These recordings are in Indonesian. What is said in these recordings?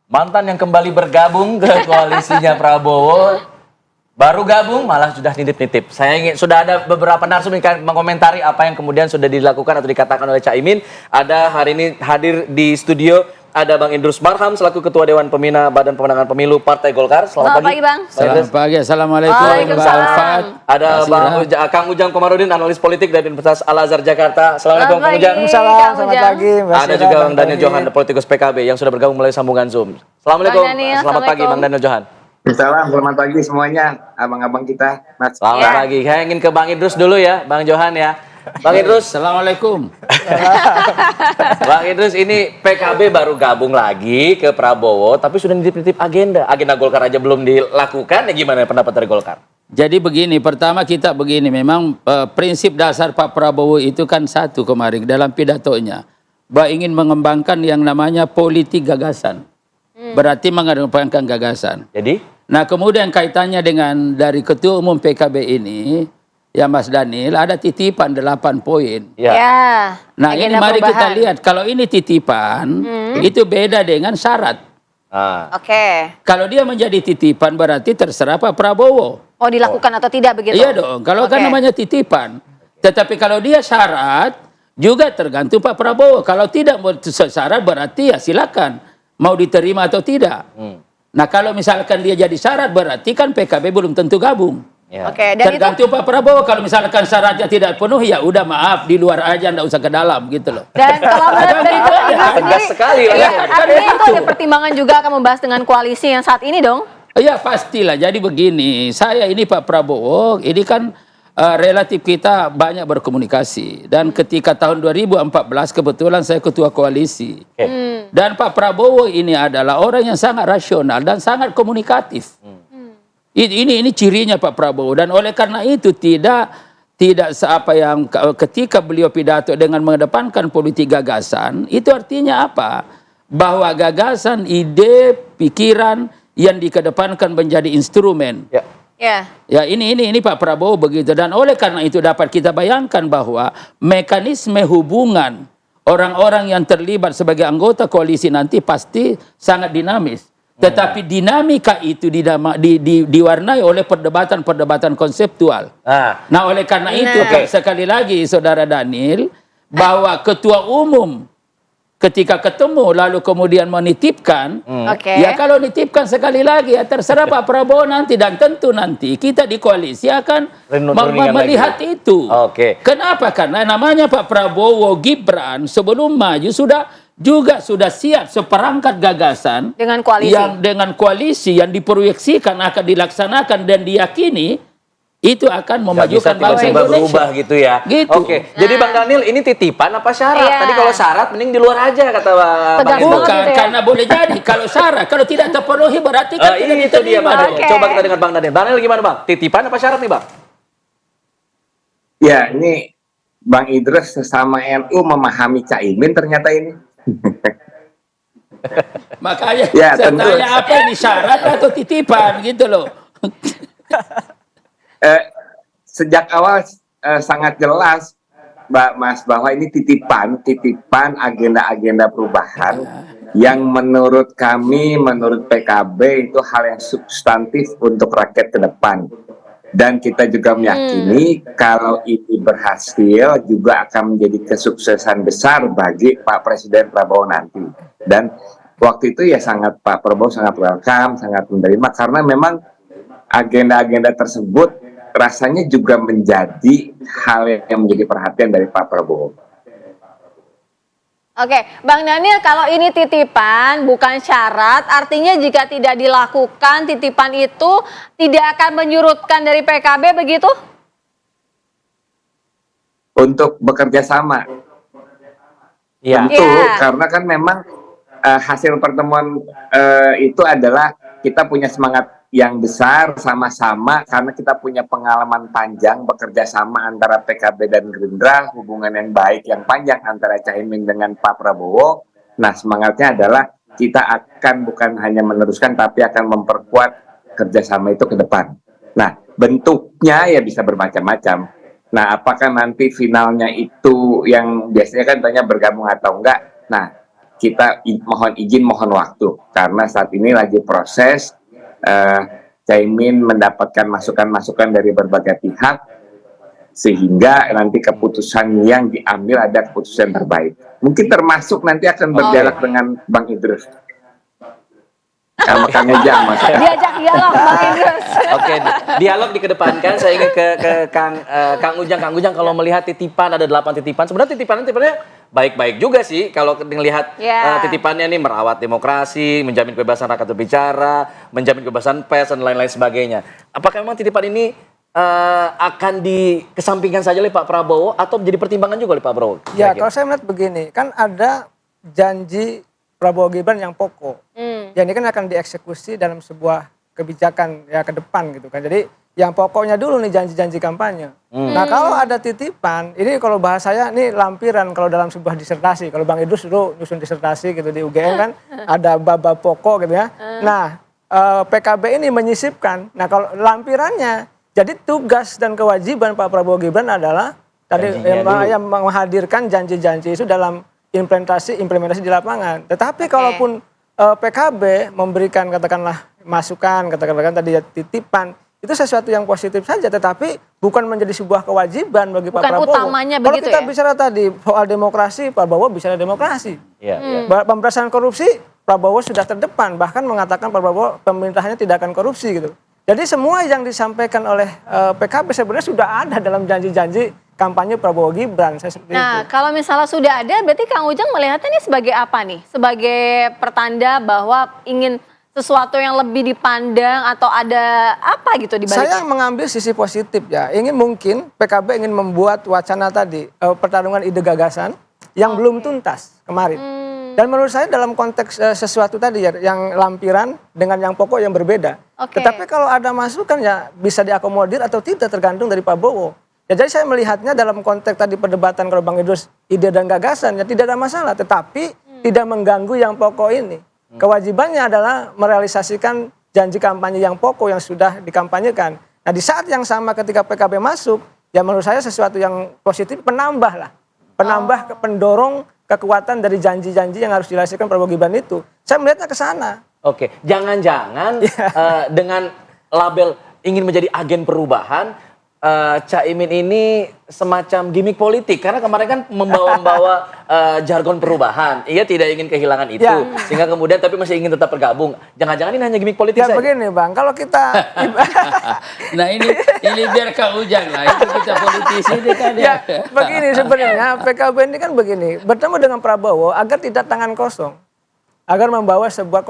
mantan yang kembali bergabung ke koalisinya Prabowo, baru gabung malah sudah nitip-nitip. Saya ingin, sudah ada beberapa narasumber yang mengomentari apa yang kemudian sudah dilakukan atau dikatakan oleh Caimin. Ada hari ini hadir di studio, ada Bang Idrus Marham selaku Ketua Dewan Pembina Badan Pemenangan Pemilu Partai Golkar. Selamat pagi Bang. Selamat pagi. Assalamualaikum. Waalaikumsalam. Ada Kang Ujang Komarudin, analis politik dari Universitas Al Azhar Jakarta. Assalamualaikum Kang Ujang. Selamat pagi. Ada juga Bang Daniel Johan, politikus PKB yang sudah bergabung melalui sambungan Zoom. Assalamualaikum. Selamat pagi Bang Daniel Johan. Salam, selamat pagi semuanya, abang-abang kita. Mas. Selamat pagi. Saya ingin ke Bang Idrus dulu ya, Bang Johan ya. Bang Idrus. Assalamualaikum. Bang Idrus, ini PKB baru gabung lagi ke Prabowo, tapi sudah nitip-nitip agenda. Agenda Golkar aja belum dilakukan, ya gimana pendapat dari Golkar? Jadi begini, pertama kita begini, memang prinsip dasar Pak Prabowo itu kan satu kemarin dalam pidatonya, bahwa ingin mengembangkan yang namanya politik gagasan. Berarti mengedepankan gagasan. Jadi? Nah kemudian kaitannya dengan dari Ketua Umum PKB ini, ya Mas Daniel, ada titipan 8 poin. Ya. Nah ini mari kita lihat, kalau ini titipan, itu beda dengan syarat. Oke. Kalau dia menjadi titipan berarti terserah Pak Prabowo. Oh dilakukan atau tidak begitu? Iya dong, kalau kan namanya titipan. Tetapi kalau dia syarat, juga tergantung Pak Prabowo. Kalau tidak syarat berarti ya silakan. Mau diterima atau tidak. Nah kalau misalkan dia jadi syarat berarti kan PKB belum tentu gabung. Ya. Oke, dan tergantung Pak Prabowo. Kalau misalkan syaratnya tidak penuh ya udah maaf di luar aja, nggak usah ke dalam gitu loh. Dan kalau menurut dari tegas sekali lah. Ya, artinya itu ada pertimbangan juga akan membahas dengan koalisi yang saat ini dong? Iya pastilah. Jadi begini, saya ini Pak Prabowo ini kan relatif kita banyak berkomunikasi, dan ketika tahun 2014 kebetulan saya ketua koalisi. Dan Pak Prabowo ini adalah orang yang sangat rasional dan sangat komunikatif. Ini cirinya Pak Prabowo, dan oleh karena itu tidak apa yang ketika beliau pidato dengan mengedepankan politik gagasan, itu artinya apa? Bahwa gagasan, ide, pikiran yang dikedepankan menjadi instrumen. Ya ini Pak Prabowo begitu, dan oleh karena itu dapat kita bayangkan bahwa mekanisme hubungan orang-orang yang terlibat sebagai anggota koalisi nanti pasti sangat dinamis. Tetapi dinamika itu diwarnai oleh perdebatan-perdebatan konseptual. Nah oleh karena itu sekali lagi Saudara Daniel, bahwa ketua umum ketika ketemu lalu kemudian menitipkan, ya kalau nitipkan sekali lagi ya terserah Pak Prabowo nanti, dan tentu nanti kita di koalisi akan melihat itu. Kenapa? Karena namanya Pak Prabowo Gibran sebelum maju sudah siap seperangkat gagasan dengan koalisi yang diproyeksikan akan dilaksanakan dan diyakini itu akan memajukan bangsa Indonesia. Berubah gitu ya. Gitu. Oke. Jadi Bang Daniel ini titipan apa syarat? Tadi kalau syarat mending di luar aja kata Bang. Bukan karena boleh jadi kalau syarat, kalau tidak terpenuhi berarti kan tidak diterima. Coba kita dengar Bang Daniel. Daniel gimana Bang? Titipan apa syarat nih Bang? Ya ini Bang Idrus sesama NU memahami Caimin ternyata ini. Makanya ya, saya tanya apa ini syarat atau titipan gitu loh. Sejak awal sangat jelas Mas bahwa ini titipan agenda-agenda perubahan yang menurut kami, menurut PKB itu hal yang substantif untuk rakyat ke depan, dan kita juga meyakini kalau ini berhasil juga akan menjadi kesuksesan besar bagi Pak Presiden Prabowo nanti. Dan waktu itu ya Pak Prabowo sangat welcome, sangat menerima, karena memang agenda-agenda tersebut rasanya juga menjadi hal yang menjadi perhatian dari Pak Prabowo. Oke, Bang Daniel, kalau ini titipan bukan syarat, artinya jika tidak dilakukan titipan itu tidak akan menyurutkan dari PKB begitu? Untuk bekerja sama. Tentu, karena kan memang hasil pertemuan itu adalah kita punya semangat yang besar sama-sama karena kita punya pengalaman panjang bekerja sama antara PKB dan Gerindra, hubungan yang baik yang panjang antara Caimin dengan Pak Prabowo. Nah semangatnya adalah kita akan bukan hanya meneruskan tapi akan memperkuat kerjasama itu ke depan. Nah bentuknya ya bisa bermacam-macam. Nah apakah nanti finalnya itu yang biasanya kan tanya bergabung atau enggak. Nah kita mohon izin, mohon waktu karena saat ini lagi proses. Caimin mendapatkan masukan-masukan dari berbagai pihak sehingga nanti keputusan yang diambil ada keputusan terbaik. Mungkin termasuk nanti akan berdialog dengan Bang Idrus. Sama Kang Ujang, Mas. Diajak dialog Bang Idrus. Oke, dialog dikedepankan. Saya ingin ke Kang Ujang. Kang Ujang, kalau melihat titipan, ada 8 titipan. Sebenarnya titipannya baik-baik juga sih. Kalau melihat titipannya nih, merawat demokrasi, menjamin kebebasan rakyat berbicara, menjamin kebebasan pers, dan lain-lain sebagainya. Apakah memang titipan ini akan dikesampingkan saja oleh Pak Prabowo atau menjadi pertimbangan juga oleh Pak Prabowo? Ya, kalau saya melihat begini, kan ada janji Prabowo Gibran yang pokok. Ya ini kan akan dieksekusi dalam sebuah kebijakan ya ke depan gitu kan. Jadi yang pokoknya dulu nih janji-janji kampanye. Nah kalau ada titipan, ini kalau bahasa saya ini lampiran kalau dalam sebuah disertasi. Kalau Bang Idrus dulu nyusun disertasi gitu di UGM kan ada bab-bab pokok gitu ya. Nah PKB ini menyisipkan. Nah kalau lampirannya, jadi tugas dan kewajiban Pak Prabowo Gibran adalah tadi yang menghadirkan janji-janji itu dalam implementasi di lapangan. Tetapi kalaupun PKB memberikan katakanlah masukan, katakanlah tadi ya, titipan, itu sesuatu yang positif saja, tetapi bukan menjadi sebuah kewajiban bagi Pak Prabowo. Bukan utamanya kalau begitu kita ya? bicara tadi soal demokrasi, Pak Prabowo bicara demokrasi. Pemberantasan korupsi, Prabowo sudah terdepan, bahkan mengatakan Pak Prabowo pemerintahannya tidak akan korupsi gitu. Jadi semua yang disampaikan oleh PKB sebenarnya sudah ada dalam janji-janji kampanye Prabowo Gibran. Saya seperti Nah, itu. kalau misalnya sudah ada, berarti Kang Ujang melihatnya ini sebagai apa nih? Sebagai pertanda bahwa ingin sesuatu yang lebih dipandang atau ada apa gitu di baliknya? Saya mengambil sisi positif ya. Mungkin PKB ingin membuat wacana tadi pertarungan ide gagasan yang belum tuntas kemarin. Dan menurut saya dalam konteks sesuatu tadi ya, yang lampiran dengan yang pokok yang berbeda. Tetapi kalau ada masukan ya bisa diakomodir atau tidak tergantung dari Pak Prabowo. Ya, jadi saya melihatnya dalam konteks tadi perdebatan kalau Bang Idrus ide dan gagasan ya tidak ada masalah, tetapi tidak mengganggu yang pokok ini. Kewajibannya adalah merealisasikan janji kampanye yang pokok yang sudah dikampanyekan. Nah di saat yang sama ketika PKB masuk, ya menurut saya sesuatu yang positif, penambah pendorong kekuatan dari janji-janji yang harus direalisasikan Prabowo Gibran itu. Saya melihatnya ke sana. Oke, jangan-jangan dengan label ingin menjadi agen perubahan, Caimin ini semacam gimmick politik karena kemarin kan membawa jargon perubahan. Ia tidak ingin kehilangan itu, sehingga kemudian tapi masih ingin tetap bergabung. Jangan-jangan ini hanya gimmick politik saja. Begini Bang, kalau kita Nah ini biar Kang Ujang lah, itu kita politisi ini kan ya. Begini sebenarnya PKB ini kan begini, bertemu dengan Prabowo agar tidak tangan kosong, agar membawa sebuah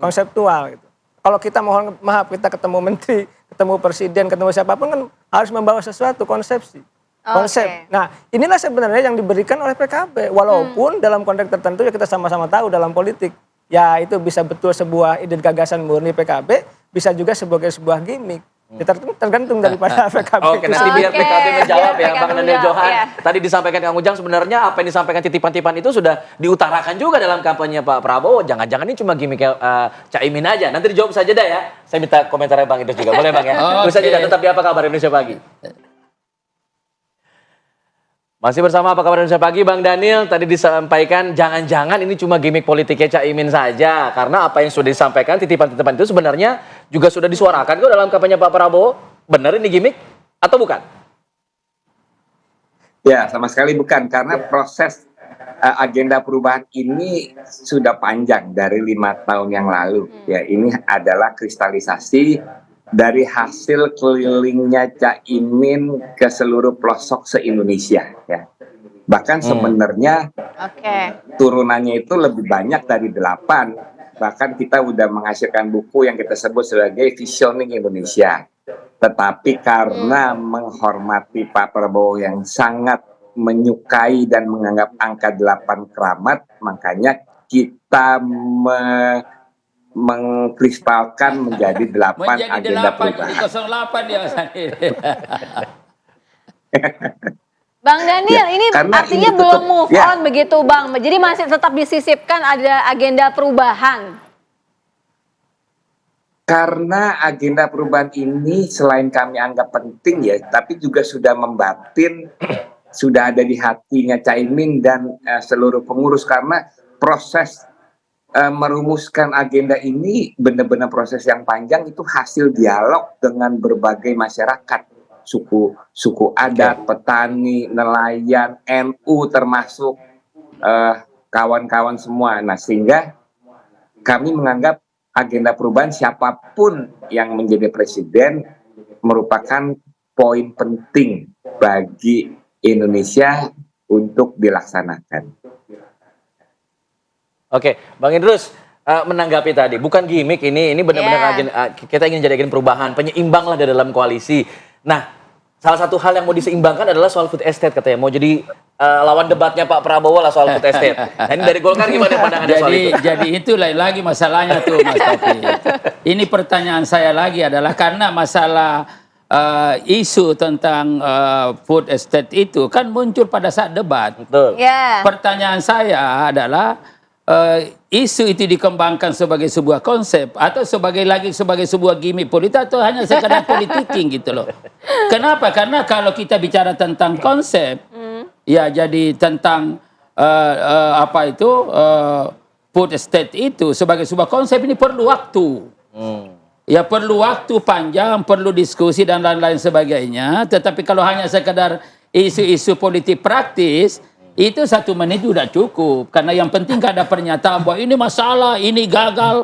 konseptual gitu. Kalau kita mohon maaf kita ketemu menteri, ketemu presiden, ketemu siapapun kan harus membawa sesuatu konsep. Nah inilah sebenarnya yang diberikan oleh PKB. Walaupun dalam konteks tertentu ya kita sama-sama tahu dalam politik. Ya itu bisa betul sebuah ide gagasan murni PKB, bisa juga sebagai sebuah gimmick. Ya, tergantung daripada PKB. Oke, nanti biar PKB menjawab ya, Bang Daniel Johan. Iya. Tadi disampaikan Kang Ujang, sebenarnya apa yang disampaikan titipan-titipan itu sudah diutarakan juga dalam kampanye Pak Prabowo. Jangan-jangan ini cuma gimmick Caimin aja. Nanti dijawab saja dah ya. Saya minta komentarnya Bang Idrus juga. Boleh Bang ya? Terus saja tetap di Apa Kabar Indonesia Pagi. Masih bersama Apa Kabar Indonesia Pagi, Bang Daniel tadi disampaikan jangan-jangan ini cuma gimmick politiknya Caimin saja. Karena apa yang sudah disampaikan, titipan-titipan itu sebenarnya juga sudah disuarakan kok dalam kampanye Pak Prabowo. Benar ini gimmick atau bukan? Ya, sama sekali bukan. Karena proses agenda perubahan ini sudah panjang dari 5 tahun yang lalu. Ya, ini adalah kristalisasi dari hasil kelilingnya Caimin ke seluruh pelosok se-Indonesia ya. Bahkan sebenarnya turunannya itu lebih banyak dari 8. Bahkan kita udah menghasilkan buku yang kita sebut sebagai Visioning Indonesia. Tetapi karena menghormati Pak Prabowo yang sangat menyukai dan menganggap angka 8 keramat, makanya kita mengkristalkan menjadi 8 agenda perubahan. Jadi 08 dia Bang Daniel, ini artinya ini belum move ya. on begitu Bang. Jadi masih tetap disisipkan ada agenda perubahan. Karena agenda perubahan ini selain kami anggap penting ya, tapi juga sudah membatin, sudah ada di hatinya Caimin dan seluruh pengurus. Karena proses merumuskan agenda ini benar-benar proses yang panjang, itu hasil dialog dengan berbagai masyarakat, suku adat, petani, nelayan, NU termasuk kawan-kawan semua. Nah, sehingga kami menganggap agenda perubahan siapapun yang menjadi presiden merupakan poin penting bagi Indonesia untuk dilaksanakan. Oke, Bang Idrus menanggapi tadi, bukan gimmick ini benar-benar kita ingin jadikan perubahan, penyeimbang lah di dalam koalisi. Nah, salah satu hal yang mau diseimbangkan adalah soal food estate katanya, mau jadi lawan debatnya Pak Prabowo lah soal food estate. Nah, ini dari Golkar gimana pandangannya soal itu? Jadi itu lain lagi masalahnya tuh Mas Taufik. Ini pertanyaan saya lagi adalah karena masalah isu tentang food estate itu kan muncul pada saat debat. Betul. Ya. Pertanyaan saya adalah isu itu dikembangkan sebagai sebuah konsep atau sebagai sebuah gimmick politik atau hanya sekadar politiking gitu loh. Kenapa? Karena kalau kita bicara tentang konsep, ya jadi tentang food estate itu sebagai sebuah konsep ini perlu waktu. Ya perlu waktu panjang, perlu diskusi dan lain-lain sebagainya. Tetapi kalau hanya sekadar isu-isu politik praktis, itu 1 menit sudah cukup. Karena yang penting gak ada pernyataan bahwa ini masalah, ini gagal.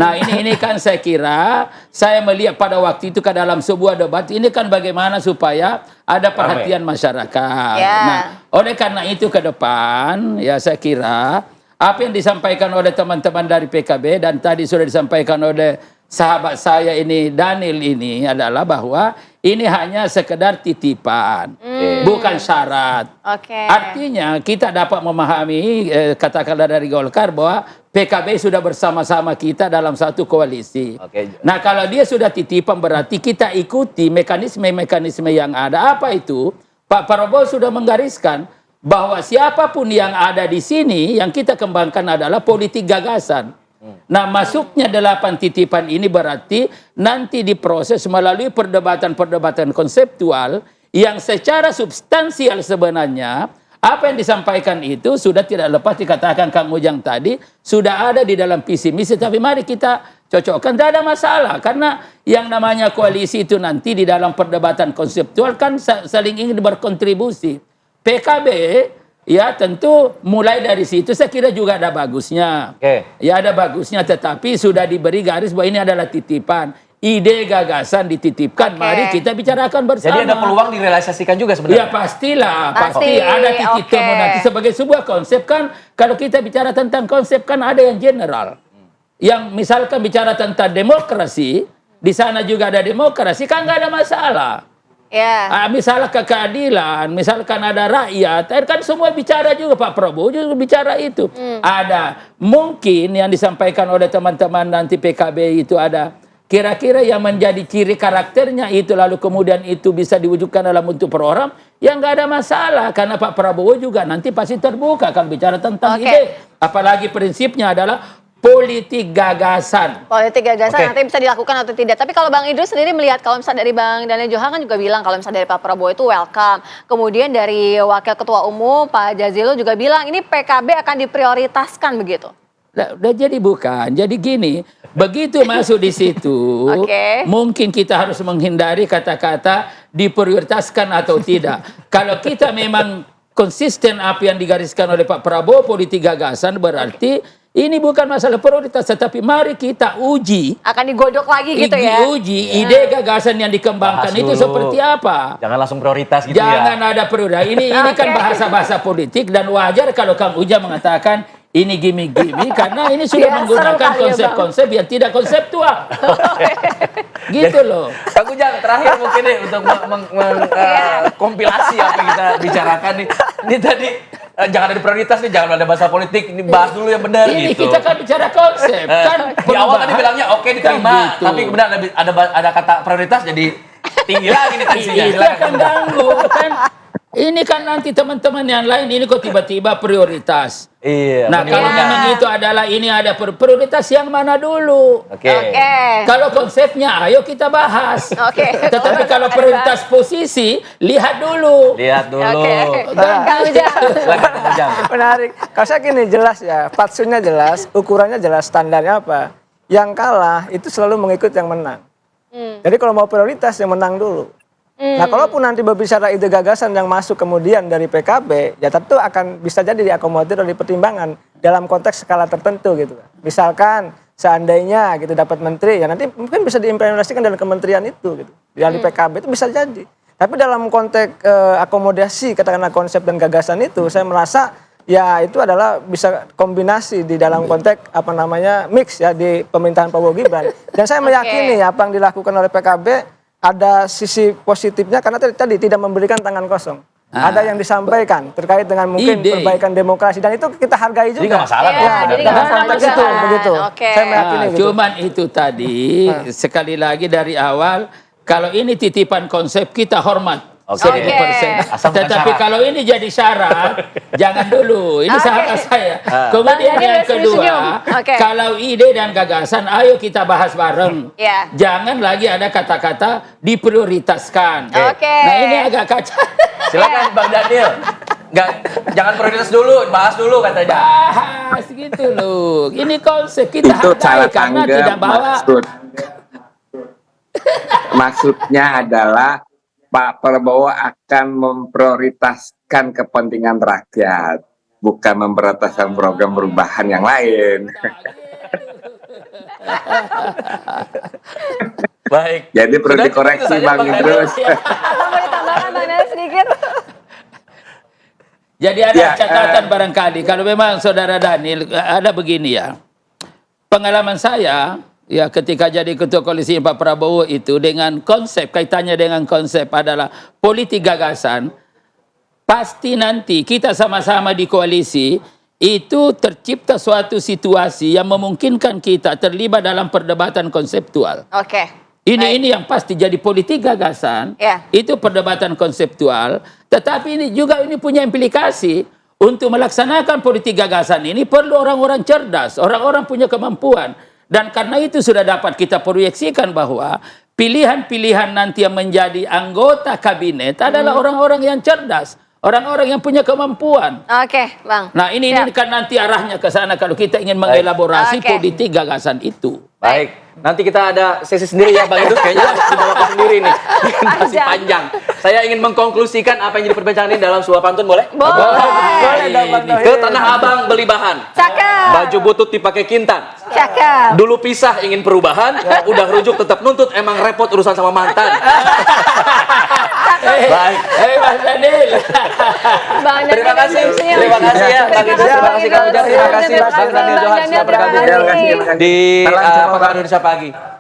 Nah ini kan saya kira, saya melihat pada waktu itu ke dalam sebuah debat, ini kan bagaimana supaya ada perhatian masyarakat. Nah oleh karena itu ke depan, ya saya kira, apa yang disampaikan oleh teman-teman dari PKB, dan tadi sudah disampaikan oleh sahabat saya ini, Daniel ini, adalah bahwa ini hanya sekedar titipan, bukan syarat. Artinya kita dapat memahami, katakanlah dari Golkar, bahwa PKB sudah bersama-sama kita dalam satu koalisi. Nah kalau dia sudah titipan berarti kita ikuti mekanisme-mekanisme yang ada. Apa itu? Pak Prabowo sudah menggariskan bahwa siapapun yang ada di sini yang kita kembangkan adalah politik gagasan. Nah masuknya 8 titipan ini berarti nanti diproses melalui perdebatan-perdebatan konseptual yang secara substansial sebenarnya apa yang disampaikan itu sudah tidak lepas dikatakan Kang Ujang tadi sudah ada di dalam visi misi, tapi mari kita cocokkan, tidak ada masalah karena yang namanya koalisi itu nanti di dalam perdebatan konseptual kan saling ingin berkontribusi. PKB ya tentu mulai dari situ saya kira juga ada bagusnya. Ya ada bagusnya, tetapi sudah diberi garis bahwa ini adalah titipan. Ide gagasan dititipkan, mari kita bicarakan bersama. Jadi ada peluang direalisasikan juga sebenarnya? Ya pastilah, pasti ada titik temu nanti sebagai sebuah konsep kan. Kalau kita bicara tentang konsep kan ada yang general. Yang misalkan bicara tentang demokrasi, di sana juga ada demokrasi, kan nggak ada masalah. Misalnya keadilan, misalkan ada rakyat, kan semua bicara juga, Pak Prabowo juga bicara itu. Ada mungkin yang disampaikan oleh teman-teman nanti PKB itu ada kira-kira yang menjadi ciri karakternya itu lalu kemudian itu bisa diwujudkan dalam bentuk program, yang nggak ada masalah karena Pak Prabowo juga nanti pasti terbuka kalau bicara tentang ide. Apalagi prinsipnya adalah politik gagasan. Politik gagasan nanti bisa dilakukan atau tidak. Tapi kalau Bang Idrus sendiri melihat, kalau misalnya dari Bang Daniel Johan kan juga bilang kalau misalnya dari Pak Prabowo itu welcome. Kemudian dari Wakil Ketua Umum Pak Jazilul juga bilang ini PKB akan diprioritaskan begitu. Udah jadi bukan. Jadi gini, begitu masuk di situ, mungkin kita harus menghindari kata-kata diprioritaskan atau tidak. Kalau kita memang konsisten apa yang digariskan oleh Pak Prabowo politik gagasan, berarti ini bukan masalah prioritas, tetapi mari kita uji. Akan digodok lagi gitu ya. Uji ide gagasan yang dikembangkan itu seperti apa. Jangan langsung prioritas gitu Jangan ada prioritas. Ini kan bahasa-bahasa politik dan wajar kalau Kang Ujang mengatakan ini gimmick-gimmick karena ini sudah menggunakan konsep-konsep yang tidak konseptual. Gitu loh. Kang Ujang terakhir mungkin nih untuk kompilasi apa yang kita bicarakan nih. Ini tadi jangan ada prioritas nih, jangan ada bahasa politik, ini bahas dulu yang benar ini gitu. Kita kan bicara konsep. Kan di awal tadi bilangnya oke diterima, gitu. tapi kemudian ada kata prioritas jadi tinggi lagi nih tensinya. Itu akan ganggu kan. Ini kan nanti teman-teman yang lain ini kok tiba-tiba prioritas. Iya. Nah, benar. kalau memang itu adalah ini ada prioritas yang mana dulu? Oke. Oke. Kalau konsepnya, ayo kita bahas. Oke. Tetapi kalau prioritas posisi, lihat dulu. Lihat dulu. Oke. Kang Ujang. Silakan, Kang Ujang. Menarik. Kalau saya gini jelas ya, patsunnya jelas, ukurannya jelas, standarnya apa. Yang kalah itu selalu mengikut yang menang. Jadi kalau mau prioritas yang menang dulu. Nah, kalaupun nanti berbicara ide gagasan yang masuk kemudian dari PKB, ya tentu akan bisa jadi diakomodir dari pertimbangan dalam konteks skala tertentu gitu. Misalkan seandainya gitu dapat menteri, ya nanti mungkin bisa diimplementasikan dalam kementerian itu gitu. Dari PKB itu bisa jadi. Tapi dalam konteks akomodasi katakanlah konsep dan gagasan itu, saya merasa ya itu adalah bisa kombinasi di dalam konteks apa namanya mix ya di pemerintahan Prabowo Gibran. Dan saya meyakini apa yang dilakukan oleh PKB ada sisi positifnya karena tadi tidak memberikan tangan kosong. Ada yang disampaikan terkait dengan mungkin Ide. perbaikan demokrasi dan itu kita hargai juga. Jadi nggak masalah Iya, kok jadi sebenarnya. nggak Dalam masalah konteks juga itu kan. begitu. Oke. Saya meyakini gitu. Cuman itu tadi sekali lagi dari awal kalau ini titipan konsep kita hormat. Oke. 100%. Asal bukan Tetapi syarat. kalau ini jadi syarat, jangan dulu. Ini Oke. sahabat saya. Bang Kemudian Daniel yang kedua, senyum. Oke. kalau ide dan gagasan, ayo kita bahas bareng. Iya. Jangan lagi ada kata-kata diprioritaskan. Oke. Nah ini agak kacau. Silakan Bang Daniel. Nggak, jangan prioritas dulu, bahas dulu katanya. Bahas gitu loh. Ini konsep kita Itu hargai salah karena tidak tanggap bawa. maksudnya adalah Pak Prabowo akan memprioritaskan kepentingan rakyat, bukan memprioritaskan program perubahan yang lain. Baik. Jadi perlu Sudah, dikoreksi itu saja, Bang Daniel. Idrus. Mau ditambahkan Bang Daniel sedikit? Jadi ada Ya, catatan barangkali kalau memang saudara Daniel ada begini ya. Pengalaman saya ya ketika jadi ketua koalisi Pak Prabowo itu dengan konsep kaitannya dengan konsep adalah politik gagasan. Pasti nanti kita sama-sama di koalisi itu tercipta suatu situasi yang memungkinkan kita terlibat dalam perdebatan konseptual. Oke. Ini yang pasti jadi politik gagasan, Ya. itu perdebatan konseptual, tetapi ini juga ini punya implikasi untuk melaksanakan politik gagasan ini perlu orang-orang cerdas, orang-orang punya kemampuan. Dan karena itu sudah dapat kita proyeksikan bahwa pilihan-pilihan nanti yang menjadi anggota kabinet adalah orang-orang yang cerdas, orang-orang yang punya kemampuan. Oke, Bang. Nah ini kan nanti arahnya ke sana kalau kita ingin mengelaborasi Oke. politik gagasan itu. Baik. Nanti kita ada sesi sendiri ya Bang Idrus, kayaknya harus dibawakan sendiri nih. Masih panjang. Saya ingin mengkonklusikan apa yang jadi perbincangan ini dalam sebuah pantun boleh? Boleh dong, Bang Tauhid. Ke Tanah Abang beli bahan. Cakep. Baju butut dipakai kintan. Cakep. Dulu pisah ingin perubahan, udah rujuk tetap nuntut, emang repot urusan sama mantan. Baik. Mas Daniel. Bang Daniel Terima kasih. senyum-senyum. Terima kasih ya Bang Idrus, terima kasih Kang Ujang, terima kasih Bang Daniel Johan sudah bergabung terima kasih. di Salam semua, Pekan Bang. Indonesia Pagi.